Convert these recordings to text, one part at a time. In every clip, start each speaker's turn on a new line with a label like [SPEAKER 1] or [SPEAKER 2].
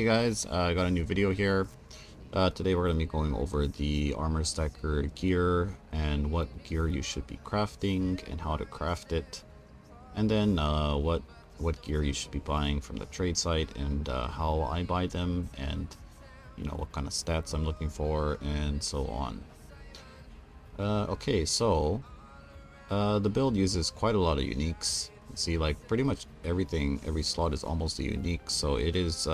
[SPEAKER 1] Hey guys, I got a new video here. Today we're going to be going over the armor stacker gear and what gear you should be crafting and how to craft it, and then what gear you should be buying from the trade site and how I buy them, and what kind of stats I'm looking for and so on. Okay, so the build uses quite a lot of uniques. See, like pretty much every slot is almost a unique, so it is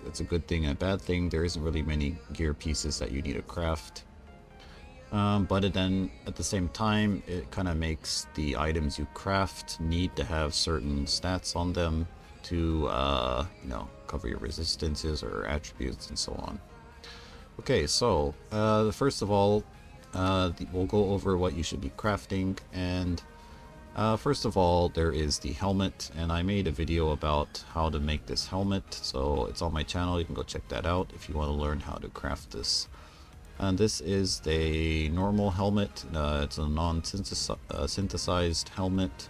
[SPEAKER 1] it's a good thing and a bad thing. There isn't really many gear pieces that you need to craft, but then at the same time it kind of makes the items you craft need to have certain stats on them to cover your resistances or attributes and so on. Okay, so first of all, we'll go over what you should be crafting. And first of all, there is the helmet, and I made a video about how to make this helmet, so it's on my channel. You can go check that out if you want to learn how to craft this. And this is the normal helmet. It's a non-synthesized helmet,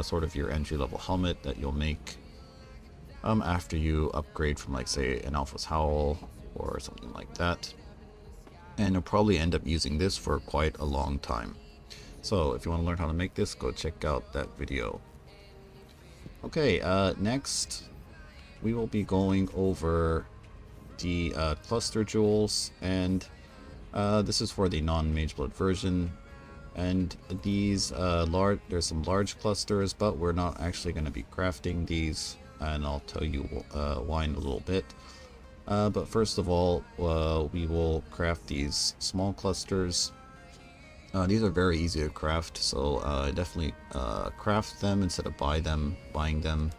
[SPEAKER 1] sort of your entry-level helmet that you'll make after you upgrade from, like, say, an Alpha's Howl or something like that. And you'll probably end up using this for quite a long time. So if you want to learn how to make this, go check out that video. Okay, next we will be going over the cluster jewels, and this is for the non-Mageblood version. And these there's some large clusters, but we're not actually going to be crafting these, and I'll tell you why in a little bit. But first of all, we will craft these small clusters. These are very easy to craft, so definitely craft them instead of buying them.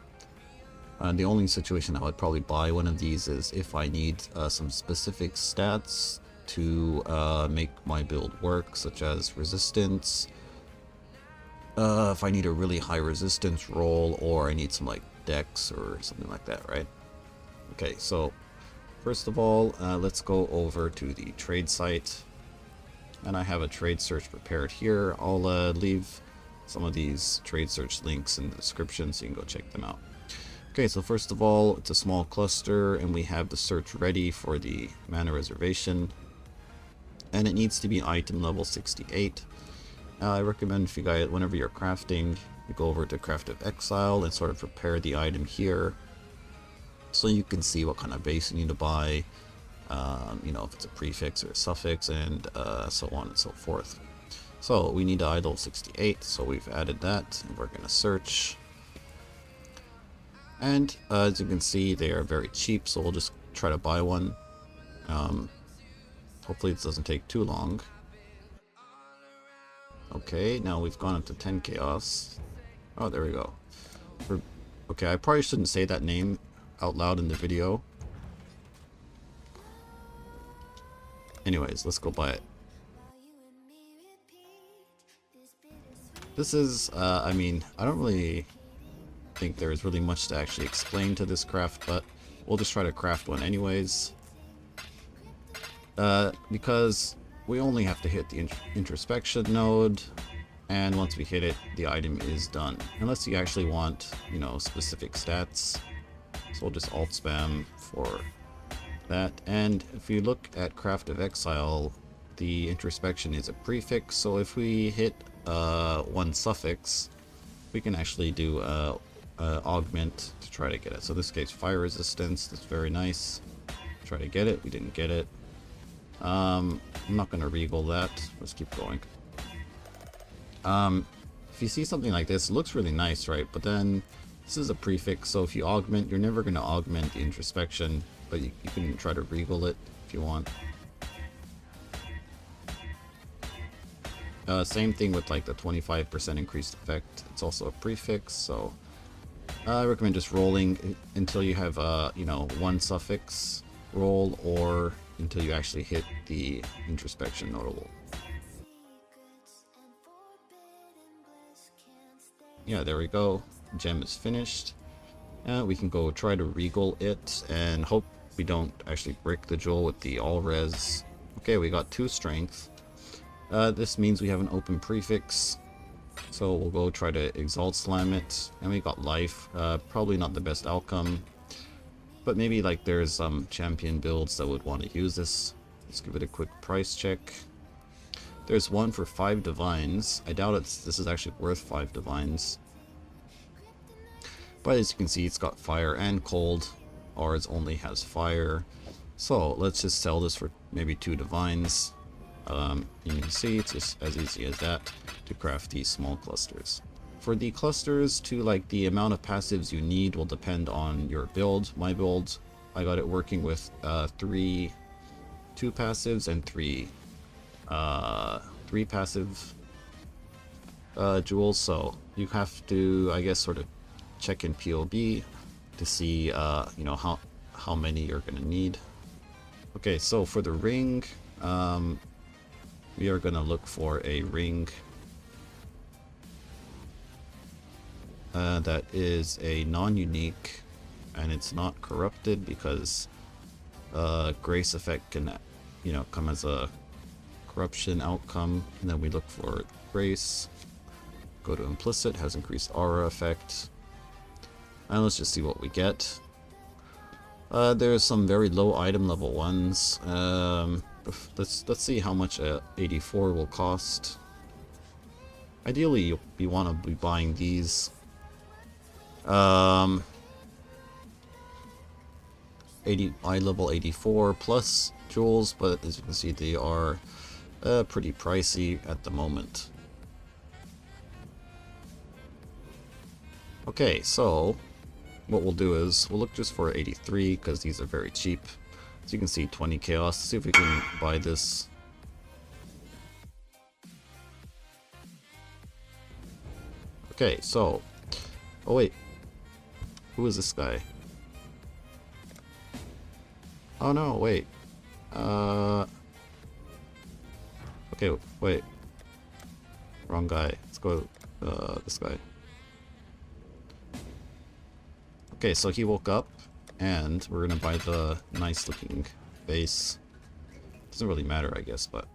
[SPEAKER 1] The only situation I would probably buy one of these is if I need some specific stats to make my build work, such as resistance. If I need a really high resistance roll, or I need some like dex or something like that, right? Okay, so first of all, let's go over to the trade site. And I have a trade search prepared here. I'll leave some of these trade search links in the description so you can go check them out. Okay, so first of all, it's a small cluster, and we have the search ready for the mana reservation. And it needs to be item level 68. I recommend, if you guys, whenever you're crafting, you go over to Craft of Exile and sort of prepare the item here, so you can see what kind of base you need to buy. If it's a prefix or a suffix, and so on and so forth. So we need idle 68, so we've added that, and we're going to search. And as you can see, they are very cheap, so we'll just try to buy one. Hopefully this doesn't take too long. Okay, now we've gone up to 10 chaos. Oh, there we go. Okay, I probably shouldn't say that name out loud in the video. Anyways, let's go buy it. This is, I mean, I don't really think there's really much to actually explain to this craft, but we'll just try to craft one anyways. Because we only have to hit the introspection node, and once we hit it, the item is done. Unless you actually want, specific stats. So we'll just alt spam for that. And if you look at Craft of Exile, the introspection is a prefix, so if we hit one suffix, we can actually do augment to try to get it. So in this case, fire resistance, that's very nice. Try to get it, we didn't get it. I'm not going to regal that, let's keep going. If you see something like this, it looks really nice, right? But then this is a prefix, so if you augment, you're never going to augment the introspection, but you can try to regal it if you want. Same thing with like the 25% increased effect. It's also a prefix, so I recommend just rolling until you have one suffix roll, or until you actually hit the introspection notable. Yeah, there we go. Gem is finished. We can go try to regal it and hope we don't actually break the jewel with the all res. Okay, we got 2 strength. This means we have an open prefix, so we'll go try to exalt slam it. And we got life. Probably not the best outcome. But maybe like there's some champion builds that would want to use this. Let's give it a quick price check. There's one for 5 divines. I doubt this is actually worth 5 divines. But as you can see, it's got fire and cold. Ours only has fire. So let's just sell this for maybe 2 divines. You can see it's just as easy as that to craft these small clusters. For the clusters, to like the amount of passives you need will depend on your build. My build, I got it working with 2 passives and 3 passive jewels. So you have to, I guess, sort of check in POB to see, you know, how many you're gonna need. Okay, so for the ring, we are gonna look for a ring that is a non-unique, and it's not corrupted because grace effect can, you know, come as a corruption outcome. And then we look for grace, go to implicit, has increased aura effect, and let's just see what we get. There's some very low item level ones. Let's see how much 84 will cost. Ideally, you want to be buying these. 80 eye level 84 plus jewels, but as you can see, they are pretty pricey at the moment. Okay, so what we'll do is we'll look just for 83 because these are very cheap. As you can see, 20 chaos. Let's see if we can buy this. Okay, so, oh wait, who is this guy? Oh no, wait. Okay, wait. Wrong guy. Let's go this guy. Okay, so he woke up, and we're gonna buy the nice looking base. Doesn't really matter, I guess, but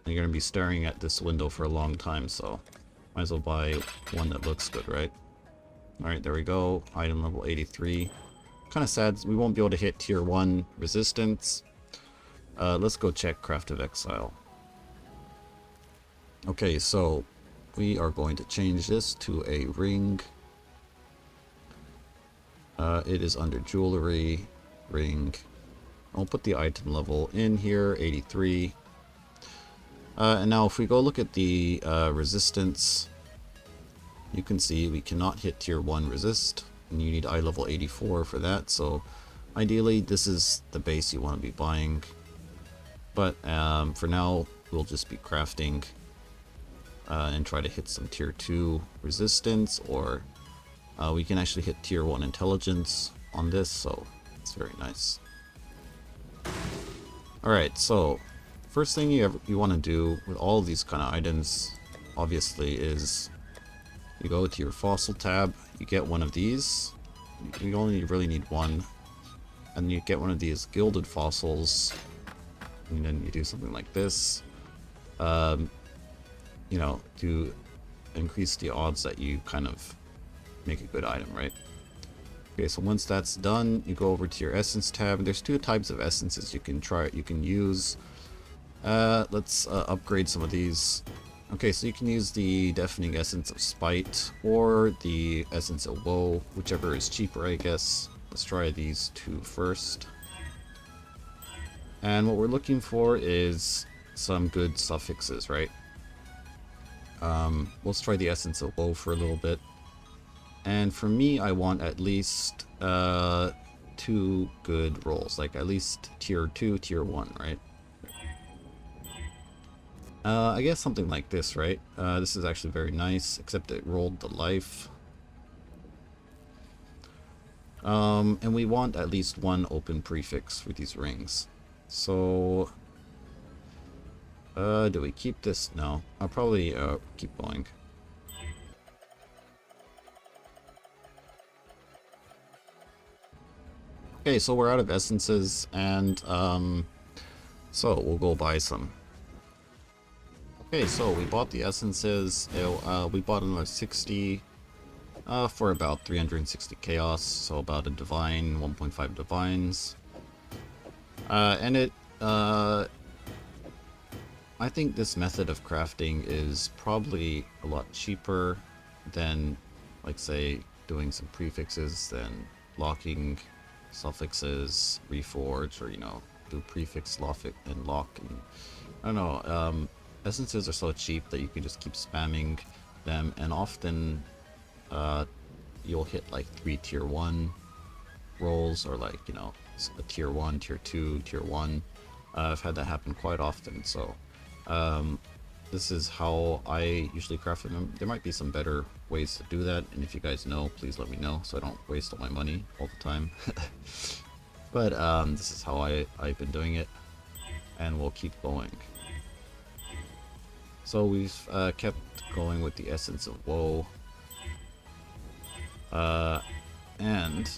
[SPEAKER 1] you're gonna be staring at this window for a long time, so might as well buy one that looks good, right? Alright, there we go. Item level 83. Kind of sad we won't be able to hit tier 1 resistance. Let's go check Craft of Exile. Okay, so we are going to change this to a ring. It is under jewelry, ring. I'll put the item level in here, 83. And now if we go look at the resistance, you can see we cannot hit tier 1 resist, and you need eye level 84 for that. So ideally this is the base you want to be buying, but for now we'll just be crafting and try to hit some tier 2 resistance, or we can actually hit tier 1 intelligence on this, so it's very nice. Alright, so first thing you want to do with all of these kind of items, obviously, is you go to your fossil tab, you get one of these. You only really need one, and you get one of these gilded fossils, and then you do something like this, you know, to increase the odds that you kind of make a good item, right? Okay, so once that's done, you go over to your essence tab. There's 2 types of essences you can use. Let's upgrade some of these. Okay, so you can use the Deafening Essence of Spite or the Essence of Woe, whichever is cheaper, I guess. Let's try these 2 first. And what we're looking for is some good suffixes, right? Let's try the Essence of Woe for a little bit. And for me, I want at least 2 good rolls, like at least tier 2, tier 1, right? I guess something like this, right? This is actually very nice, except it rolled the life. And we want at least 1 open prefix for these rings. So, do we keep this? No, I'll probably keep going. Okay, so we're out of essences, and so we'll go buy some. Okay, so we bought the essences. We bought another 60. for about 360 chaos, so about a divine, 1.5 divines. And I think this method of crafting is probably a lot cheaper than, like, say, doing some prefixes, than locking suffixes, reforge, or, you know, do prefix, lock, and lock. And I don't know, essences are so cheap that you can just keep spamming them, and often you'll hit like 3 tier 1 rolls, or like, you know, a tier 1, tier 2, tier 1. I've had that happen quite often, so this is how I usually craft them. There might be some better ways to do that, and if you guys know, please let me know so I don't waste all my money all the time. But this is how I've been doing it, and we'll keep going. So we've kept going with the Essence of Woe, and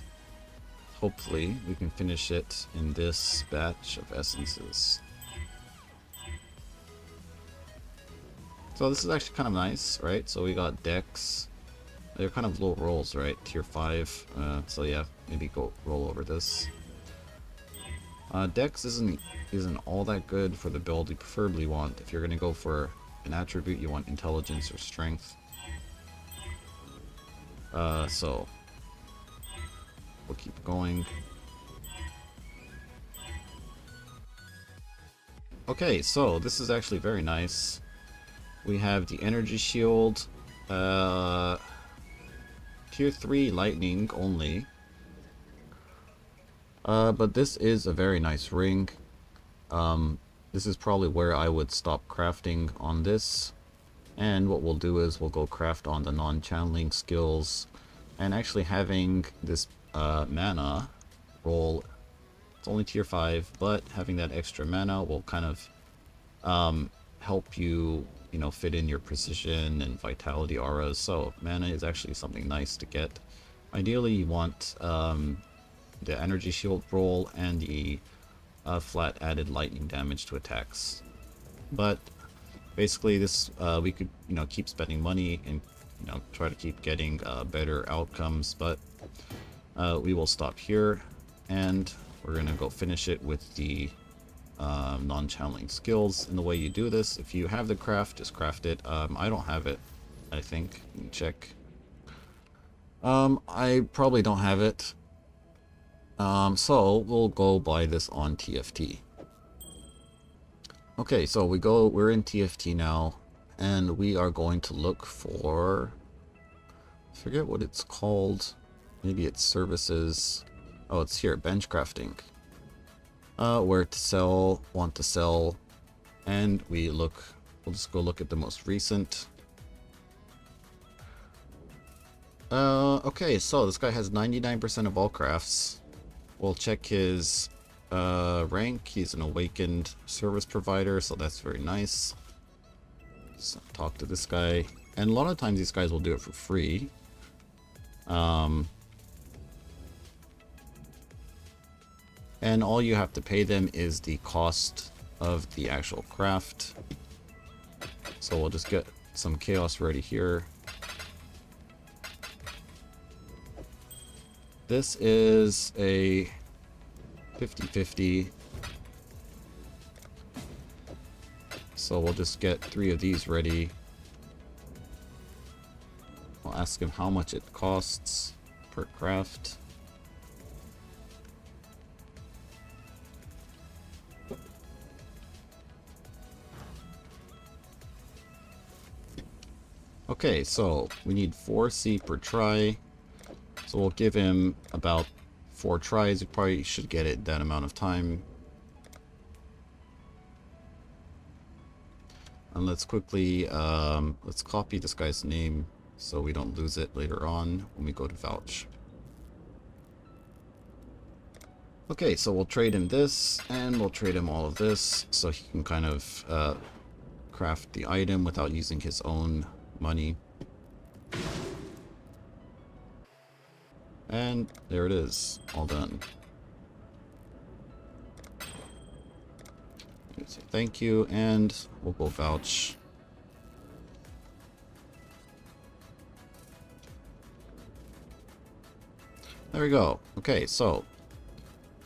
[SPEAKER 1] hopefully we can finish it in this batch of essences. So this is actually kind of nice, right? So we got decks. They're kind of low rolls, right? Tier 5. So yeah, maybe go roll over this. Dex isn't all that good for the build you preferably want. If you're going to go for an attribute, you want intelligence or strength. So we'll keep going. Okay, so this is actually very nice. We have the energy shield, tier 3 lightning only. But this is a very nice ring. This is probably where I would stop crafting on this. And what we'll do is we'll go craft on the non-channeling skills. And actually having this mana roll, it's only tier 5, but having that extra mana will kind of help you, you know, fit in your precision and vitality auras. So mana is actually something nice to get. Ideally you want the energy shield roll and the flat added lightning damage to attacks. But basically this we could, you know, keep spending money and, you know, try to keep getting better outcomes, but we will stop here and we're gonna go finish it with the non-channeling skills. And the way you do this, if you have the craft, just craft it. I don't have it, I think. You can check. I probably don't have it. So we'll go buy this on TFT. Okay, so we're in TFT now, and we are going to look for, I forget what it's called. Maybe it's services. Oh, it's here, bench crafting. Where to sell, want to sell, and we'll just go look at the most recent. Okay, so this guy has 99% of all crafts. We'll check his rank. He's an awakened service provider, so that's very nice. So talk to this guy, and a lot of times these guys will do it for free. And all you have to pay them is the cost of the actual craft. So we'll just get some chaos ready here. This is a 50-50. So we'll just get 3 of these ready. I'll ask him how much it costs per craft. Okay, so we need 4C per try. So we'll give him about 4 tries. You probably should get it that amount of time. And let's quickly, let's copy this guy's name so we don't lose it later on when we go to vouch. Okay, so we'll trade him this, and we'll trade him all of this, so he can kind of craft the item without using his own money. And there it is, all done. Say thank you, and we'll go vouch. There we go. Okay, so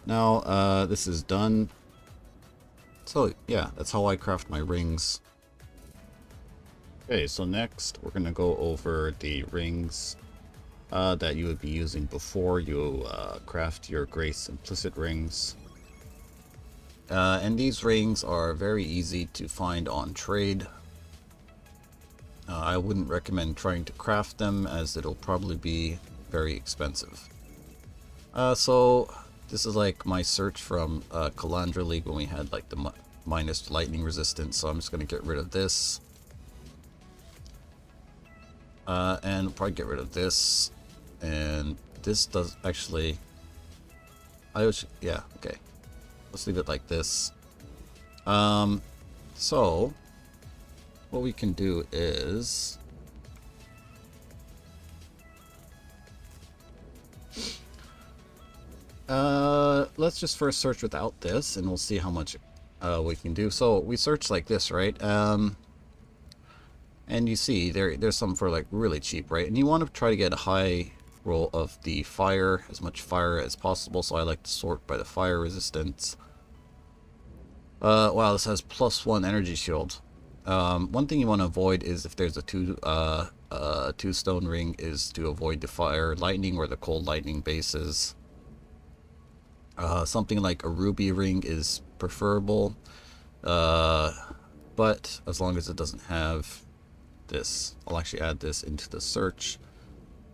[SPEAKER 1] now this is done. So yeah, that's how I craft my rings. Okay, so next we're going to go over the rings that you would be using before you craft your Grace Implicit rings. And these rings are very easy to find on trade. I wouldn't recommend trying to craft them as it'll probably be very expensive. So this is like my search from Calandra League when we had like the minus lightning resistance, so I'm just going to get rid of this. And probably get rid of this. And this does actually... yeah, okay. Let's leave it like this. So what we can do is... let's just first search without this, and we'll see how much we can do. So we search like this, right? And you see there's some for like really cheap, right? And you want to try to get a high roll of the fire, as much fire as possible. So I like to sort by the fire resistance. Wow, this has +1 energy shield. One thing you want to avoid is if there's a two stone ring, is to avoid the fire lightning or the cold lightning bases. Something like a ruby ring is preferable, but as long as it doesn't have this, I'll actually add this into the search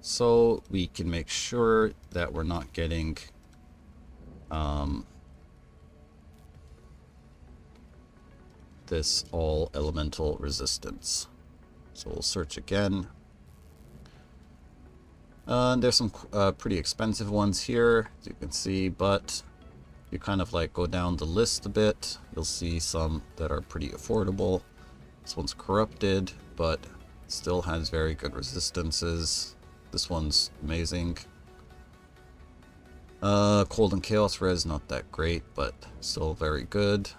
[SPEAKER 1] so we can make sure that we're not getting this all elemental resistance. So we'll search again. There's some pretty expensive ones here, as you can see, but you kind of like go down the list a bit, you'll see some that are pretty affordable. This one's corrupted, but still has very good resistances. This one's amazing. Cold and Chaos Res, not that great, but still very good.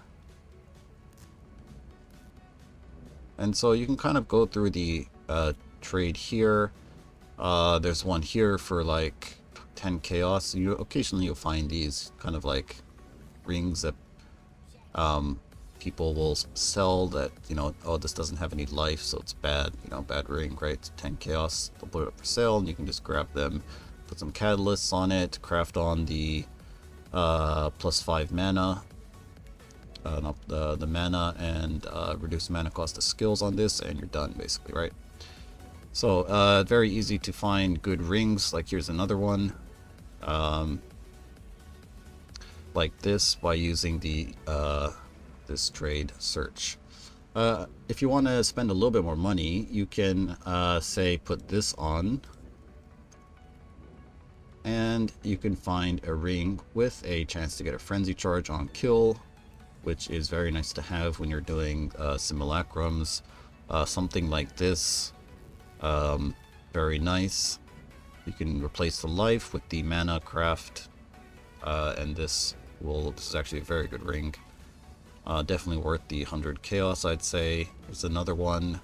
[SPEAKER 1] And so you can kind of go through the trade here. There's one here for like 10 chaos. Occasionally you'll find these kind of like rings that people will sell that, you know, oh, this doesn't have any life, so it's bad, you know, bad ring, right? It's 10 chaos. They'll put it up for sale and you can just grab them, put some catalysts on it, craft on the +5 mana. Not the mana, and reduce mana cost of skills on this, and you're done basically, right? So very easy to find good rings. Like here's another one like this by using the this trade search. If you want to spend a little bit more money, you can say put this on, and you can find a ring with a chance to get a frenzy charge on kill, which is very nice to have when you're doing simulacrums. Something like this, very nice. You can replace the life with the mana craft, and this is actually a very good ring. Definitely worth the 100 chaos, I'd say. There's another one.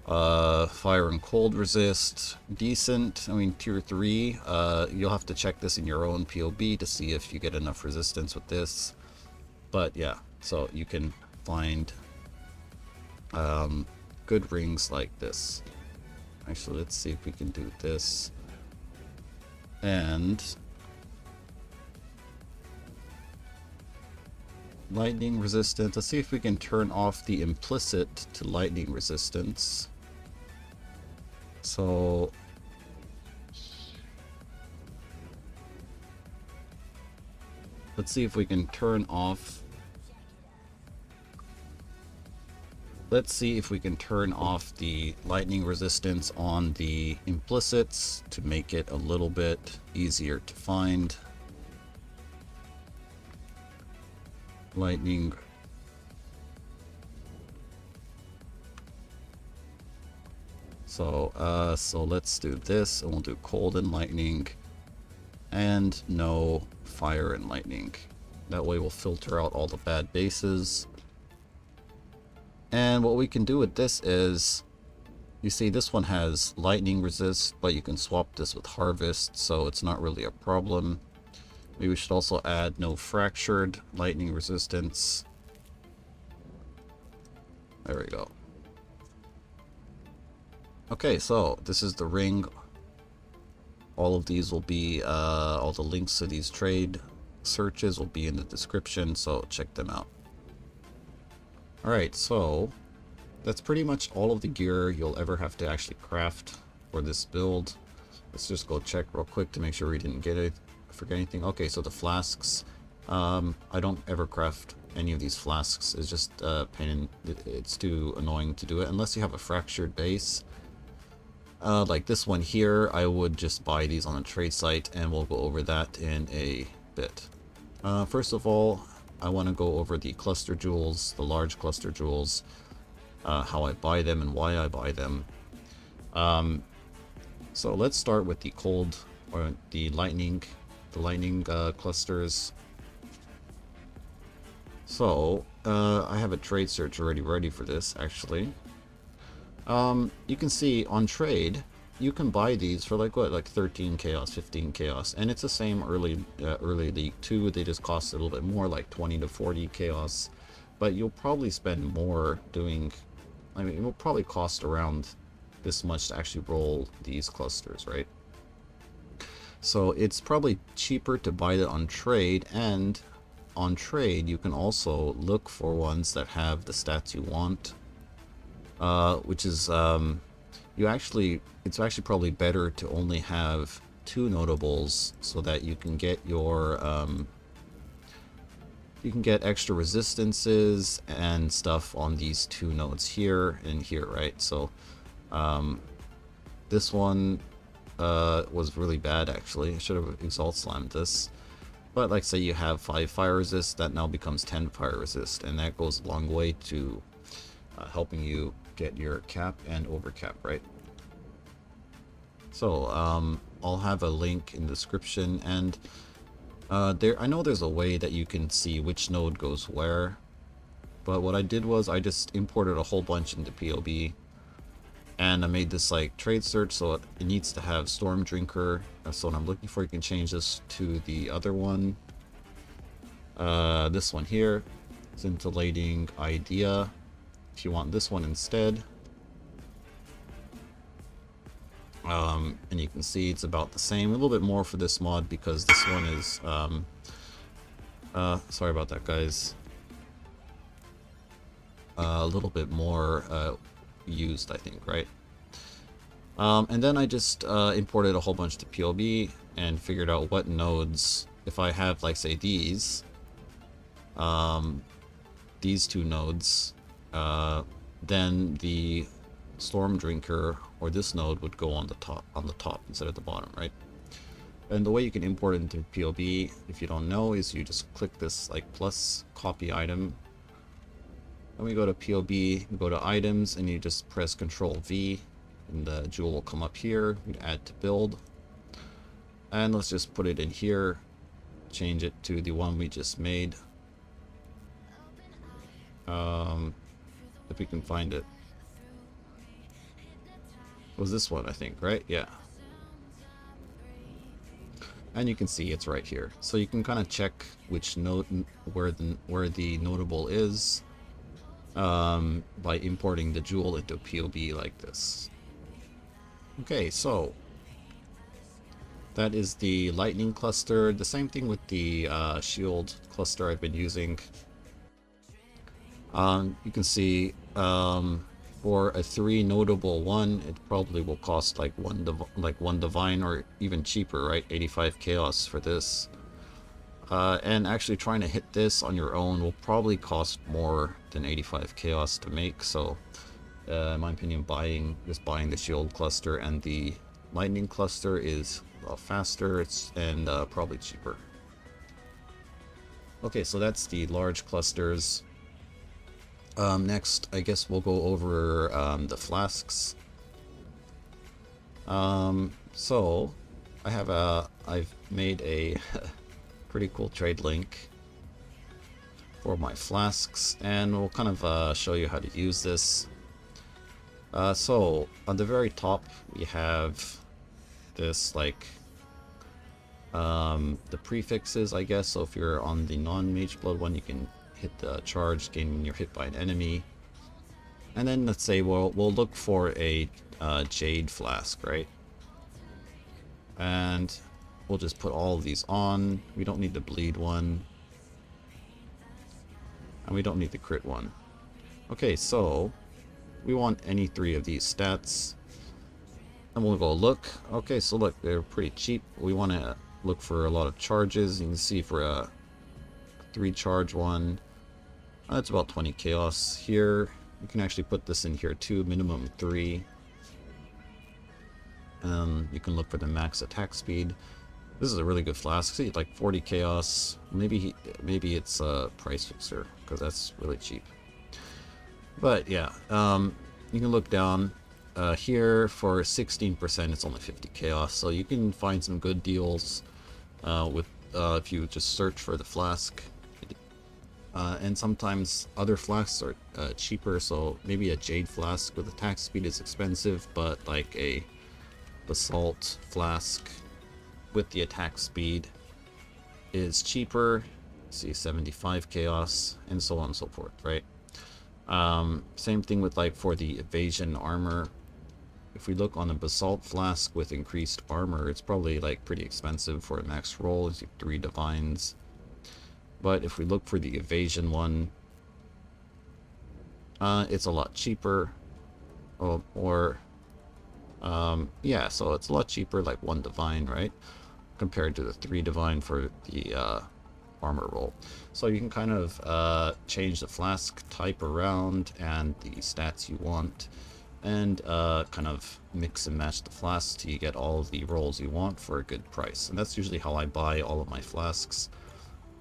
[SPEAKER 1] Fire and cold resist, decent. I mean, tier 3. You'll have to check this in your own POB to see if you get enough resistance with this. But yeah, so you can find good rings like this. Actually, let's see if we can do this. And lightning resistance. Let's see if we can turn off the implicit to lightning resistance. So let's see if we can turn off. Let's see if we can turn off the lightning resistance on the implicits to make it a little bit easier to find. Lightning. So let's do this, and we'll do cold and lightning, and no fire and lightning. That way we'll filter out all the bad bases. And what we can do with this is You see, this one has lightning resist, but you can swap this with harvest, so it's not really a problem. Maybe we should also add no fractured lightning resistance. There we go. Okay, so this is the ring. All of these will be, all the links to these trade searches will be in the description, so check them out. Alright, so that's pretty much all of the gear you'll ever have to actually craft for this build. Let's just go check real quick to make sure we didn't forget anything. Okay, so the flasks. I don't ever craft any of these flasks. It's just pain. It's too annoying to do it unless you have a fractured base. Like this one here, I would just buy these on a trade site, and we'll go over that in a bit. First of all, I want to go over the cluster jewels, the large cluster jewels, how I buy them and why I buy them. So let's start with the cold or the lightning clusters. So I have a trade search already ready for this actually. You can see on trade you can buy these for like what, like 13 chaos, 15 chaos, and it's the same early league too. They just cost a little bit more, like 20 to 40 chaos, but you'll probably spend more doing, I mean, it will probably cost around this much to actually roll these clusters, right? So it's probably cheaper to buy it on trade, and on trade you can also look for ones that have the stats you want, which is it's actually probably better to only have 2 notables so that you can get your you can get extra resistances and stuff on these 2 nodes here and here, right? So this one was really bad actually. I should have Exalt Slammed this. But like say you have 5 fire resist, that now becomes 10 fire resist, and that goes a long way to helping you get your cap and overcap, right? So I'll have a link in the description, and I know there's a way that you can see which node goes where, but what I did was I just imported a whole bunch into POB, and I made this like trade search, so it needs to have Storm Drinker. That's what I'm looking for. You can change this to the other one, this one here, Scintillating Idea, if you want this one instead. And you can see it's about the same, a little bit more for this mod because this one is sorry about that guys, a little bit more used, I think, right? And then I just imported a whole bunch to POB and figured out what nodes, if I have like say these 2 nodes, then the Storm Drinker or this node would go on the top instead of the bottom, right? And the way you can import it into POB, if you don't know, is you just click this like plus copy item, and we go to POB, you go to items, and you just press Control V, and the jewel will come up here. You add to build, and let's just put it in here, change it to the one we just made. If we can find it. It was this one, I think, right? Yeah. And you can see it's right here. So you can kind of check which node, where the notable is, by importing the jewel into POB like this. Okay, so that is the lightning cluster. The same thing with the shield cluster I've been using. You can see for a 3 notable one, it probably will cost like one divine or even cheaper, right? 85 chaos for this. And actually trying to hit this on your own will probably cost more than 85 chaos to make. So in my opinion, just buying the shield cluster and the lightning cluster is a lot faster, and probably cheaper. Okay, so that's the large clusters. Next, I guess we'll go over the flasks. So I've made a pretty cool trade link for my flasks, and we'll kind of show you how to use this. So on the very top we have this like the prefixes, I guess. So if you're on the non-Mageblood one, you can hit the charge gain when you're hit by an enemy. And then let's say we'll look for a Jade Flask, right? And we'll just put all of these on. We don't need the bleed one. And we don't need the crit one. Okay, so we want any 3 of these stats. And we'll go look. Okay, so look, they're pretty cheap. We want to look for a lot of charges. You can see for a 3 charge one, that's about 20 chaos. Here, you can actually put this in here too, minimum 3. You can look for the max attack speed. This is a really good flask. See, like 40 chaos. Maybe it's a price fixer because that's really cheap. But yeah, you can look down here for 16%. It's only 50 chaos, so you can find some good deals with if you just search for the flask. And sometimes other flasks are cheaper. So maybe a Jade Flask with attack speed is expensive, but like a Basalt Flask with the attack speed is cheaper. See, 75 chaos, and so on and so forth, right? Same thing with like for the evasion armor. If we look on a Basalt Flask with increased armor, it's probably like pretty expensive for a max roll. It's 3 divines. But if we look for the evasion one, it's a lot cheaper. Yeah, so it's a lot cheaper, like 1 divine, right? Compared to the 3 divine for the armor roll. So you can kind of change the flask type around and the stats you want, and kind of mix and match the flasks till you get all of the rolls you want for a good price. And that's usually how I buy all of my flasks.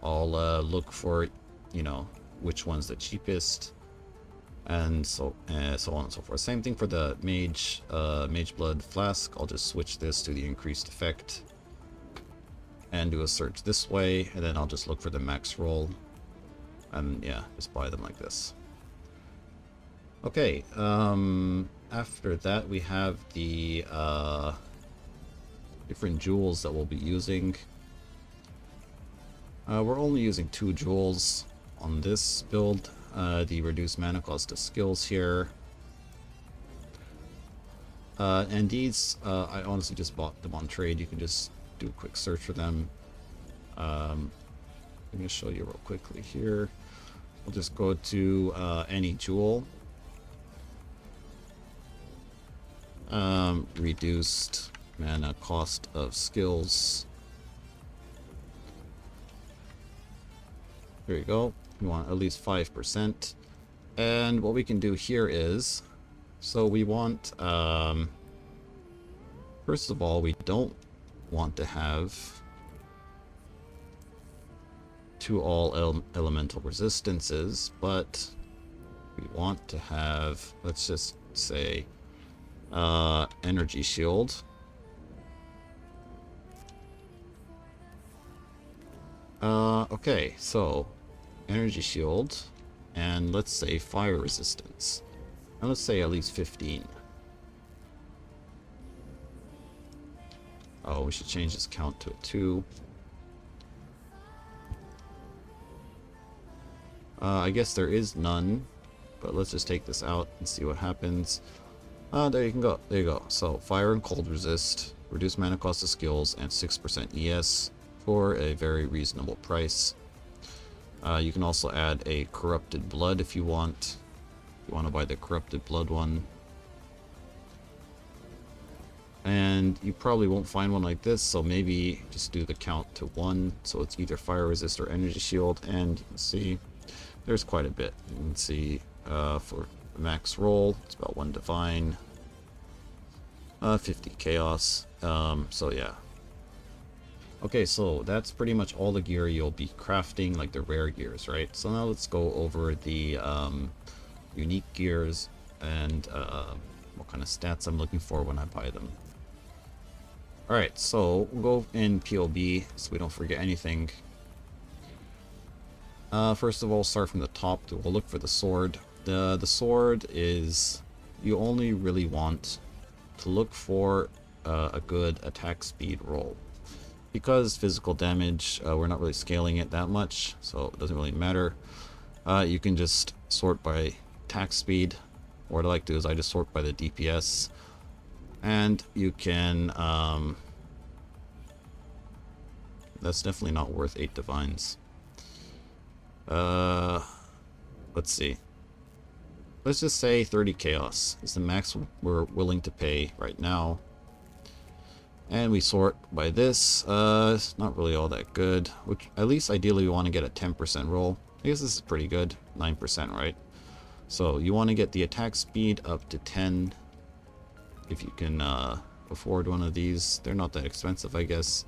[SPEAKER 1] I'll look for, you know, which one's the cheapest, and so on and so forth. Same thing for the Mageblood Flask. I'll just switch this to the increased effect and do a search this way, and then I'll just look for the max roll, and yeah, just buy them like this. Okay, after that we have the different jewels that we'll be using. We're only using 2 jewels on this build. The reduced mana cost of skills here. And these, I honestly just bought them on trade. You can just do a quick search for them. I'm going to show you real quickly here. We'll just go to any jewel. Reduced mana cost of skills. There you go. We want at least 5%. And what we can do here is, so we want, first of all, we don't want to have 2 all elemental resistances, but we want to have, let's just say, energy shield. Okay, so energy shield, and let's say fire resistance, and let's say at least 15. Oh, we should change this count to a 2. I guess there is none, but let's just take this out and see what happens. There you can go. There you go. So fire and cold resist, reduce mana cost of skills, and 6% ES for a very reasonable price. You can also add a corrupted blood if you want. If you want to buy the corrupted blood one. And you probably won't find one like this, so maybe just do the count to 1. So it's either fire resist or energy shield, and you can see there's quite a bit. You can see for max roll, it's about 1 divine, 50 chaos. So yeah. Okay, so that's pretty much all the gear you'll be crafting, like the rare gears, right? So now let's go over the unique gears and what kind of stats I'm looking for when I buy them. Alright, so we'll go in POB so we don't forget anything. First of all, start from the top. We'll look for the sword. The sword is you only really want to look for a good attack speed roll. Because physical damage, we're not really scaling it that much, so it doesn't really matter. You can just sort by attack speed. What I like to do is I just sort by the DPS. And you can... that's definitely not worth 8 divines. Let's see. Let's just say 30 chaos is the max we're willing to pay right now. And we sort by this. It's not really all that good. Which, at least ideally we want to get a 10% roll. I guess this is pretty good. 9%, right? So you want to get the attack speed up to 10. If you can afford one of these. They're not that expensive, I guess.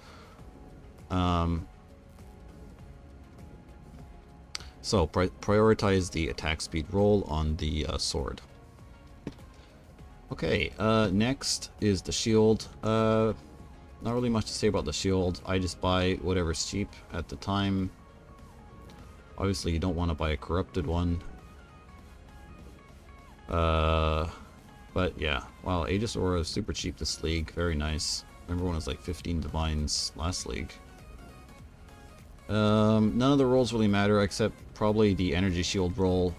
[SPEAKER 1] So prioritize the attack speed roll on the sword. Okay, next is the shield. Not really much to say about the shield. I just buy whatever's cheap at the time. Obviously, you don't want to buy a corrupted one. But yeah, wow, Aegis Aura is super cheap this league. Very nice. Remember when it was like 15 divines last league. None of the rolls really matter except probably the energy shield roll.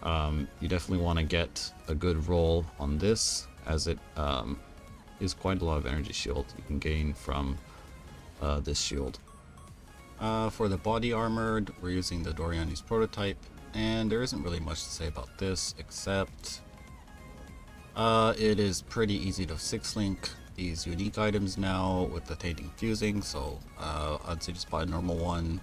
[SPEAKER 1] You definitely want to get a good roll on this, as it is quite a lot of energy shield you can gain from this shield. For the body armored, we're using the Doriani's prototype, and there isn't really much to say about this except it is pretty easy to 6-link these unique items now with the tainting fusing, so I'd say just buy a normal one,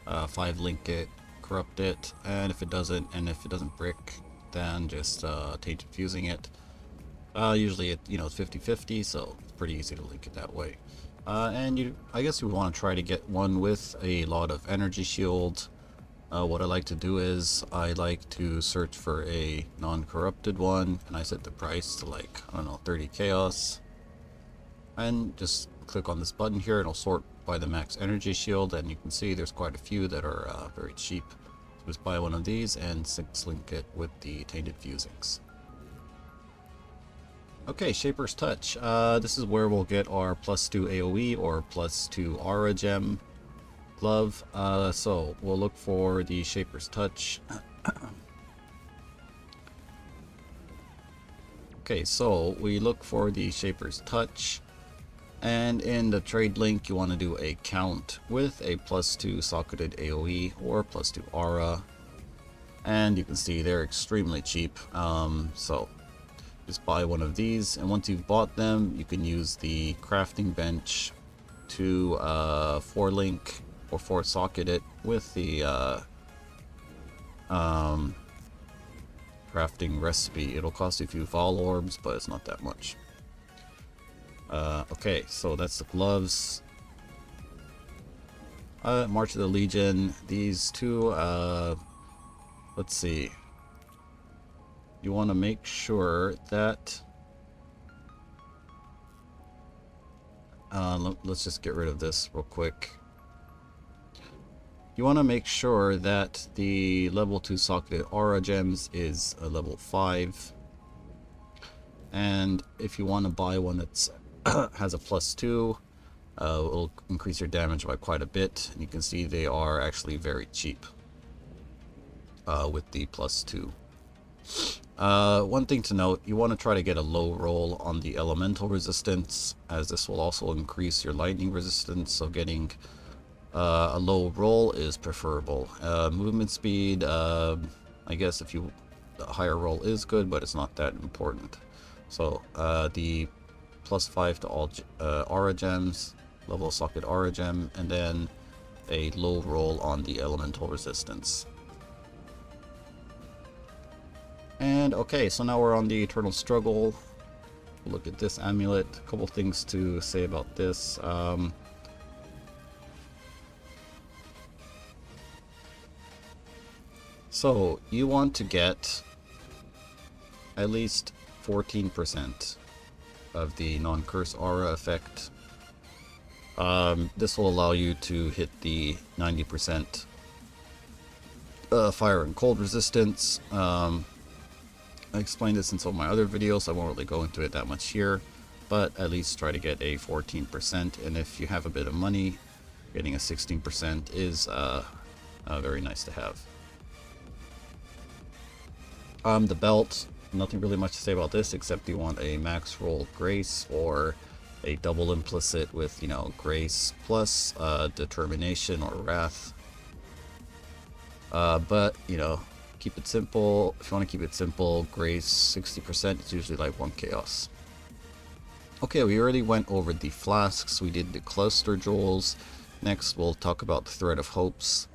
[SPEAKER 1] 5-link it, corrupt it, and if it doesn't brick, then just tainted fusing it. Usually it's 50-50, so it's pretty easy to link it that way. And I guess you want to try to get one with a lot of energy shield. What I like to do is I like to search for a non-corrupted one, and I set the price to like, I don't know, 30 chaos. And just click on this button here, and it'll sort by the max energy shield, and you can see there's quite a few that are very cheap. So just buy one of these and 6-link it with the tainted fusings. Okay, Shaper's Touch. This is where we'll get our +2 AoE or +2 Aura Gem glove. So we'll look for the Shaper's Touch. Okay, so we look for the Shaper's Touch. And in the trade link, you want to do a count with a +2 socketed AoE or +2 Aura. And you can see they're extremely cheap. So just buy one of these, and once you've bought them, you can use the crafting bench to 4-link or 4-socket it with the crafting recipe. It'll cost you a few Vol Orbs, but it's not that much. Okay, so that's the gloves. March of the Legion. These two, let's see. You want to make sure that... let's just get rid of this real quick. You want to make sure that the level 2 socketed Aura Gems is a level 5. And if you want to buy one that's has a +2, it'll increase your damage by quite a bit. And you can see they are actually very cheap with the +2. One thing to note, you want to try to get a low roll on the elemental resistance, as this will also increase your lightning resistance, so getting a low roll is preferable. Movement speed, I guess a higher roll is good, but it's not that important. So the +5 to all Aura Gems, level socket Aura Gem, and then a low roll on the elemental resistance. And okay, so now we're on the Eternal Struggle. Look at this amulet. A couple things to say about this. So you want to get at least 14% of the non-curse aura effect. This will allow you to hit the 90% fire and cold resistance. I explained this in some of my other videos, so I won't really go into it that much here, but at least try to get a 14%, and if you have a bit of money, getting a 16% is very nice to have. The belt, nothing really much to say about this, except you want a max roll grace or a double implicit with, you know, grace plus determination or wrath. But, you know, keep it simple. If you want to keep it simple, grace 60%, it's usually like 1 chaos. Okay, we already went over the flasks, we did the cluster jewels. Next, we'll talk about the thread of hopes.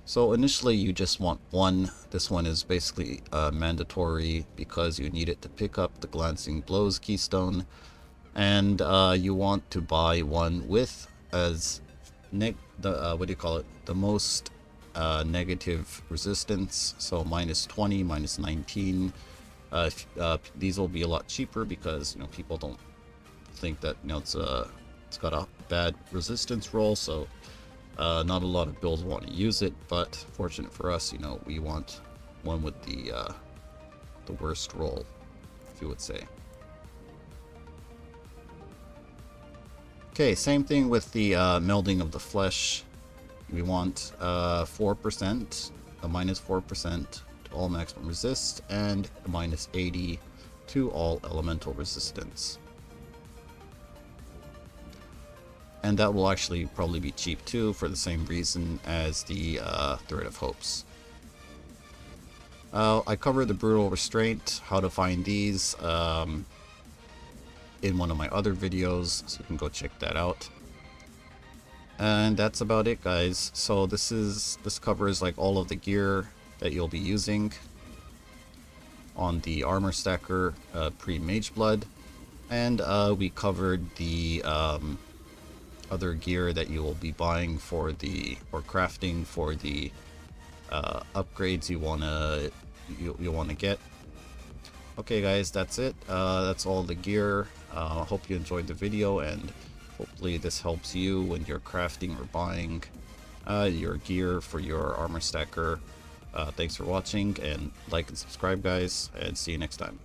[SPEAKER 1] So initially you just want one. This one is basically mandatory because you need it to pick up the glancing blows keystone, and you want to buy one with as the most negative resistance, so -20, -19. These will be a lot cheaper because, you know, people don't think that, you know, it's got a bad resistance roll, so not a lot of builds want to use it, but fortunate for us, you know, we want one with the worst roll, if you would say. Okay, same thing with the melding of the flesh. We want 4%, a -4% to all maximum resist, and a -80 to all elemental resistance. And that will actually probably be cheap too, for the same reason as the Thread of Hopes. I covered the Brutal Restraint, how to find these, in one of my other videos, so you can go check that out. And that's about it, guys. So this covers like all of the gear that you'll be using on the armor stacker pre-Mageblood, and we covered the other gear that you will be buying for the crafting for the upgrades you wanna get. Okay, guys, that's it. That's all the gear. Hope you enjoyed the video, and hopefully this helps you when you're crafting or buying your gear for your armor stacker. Thanks for watching, and like and subscribe, guys, and see you next time.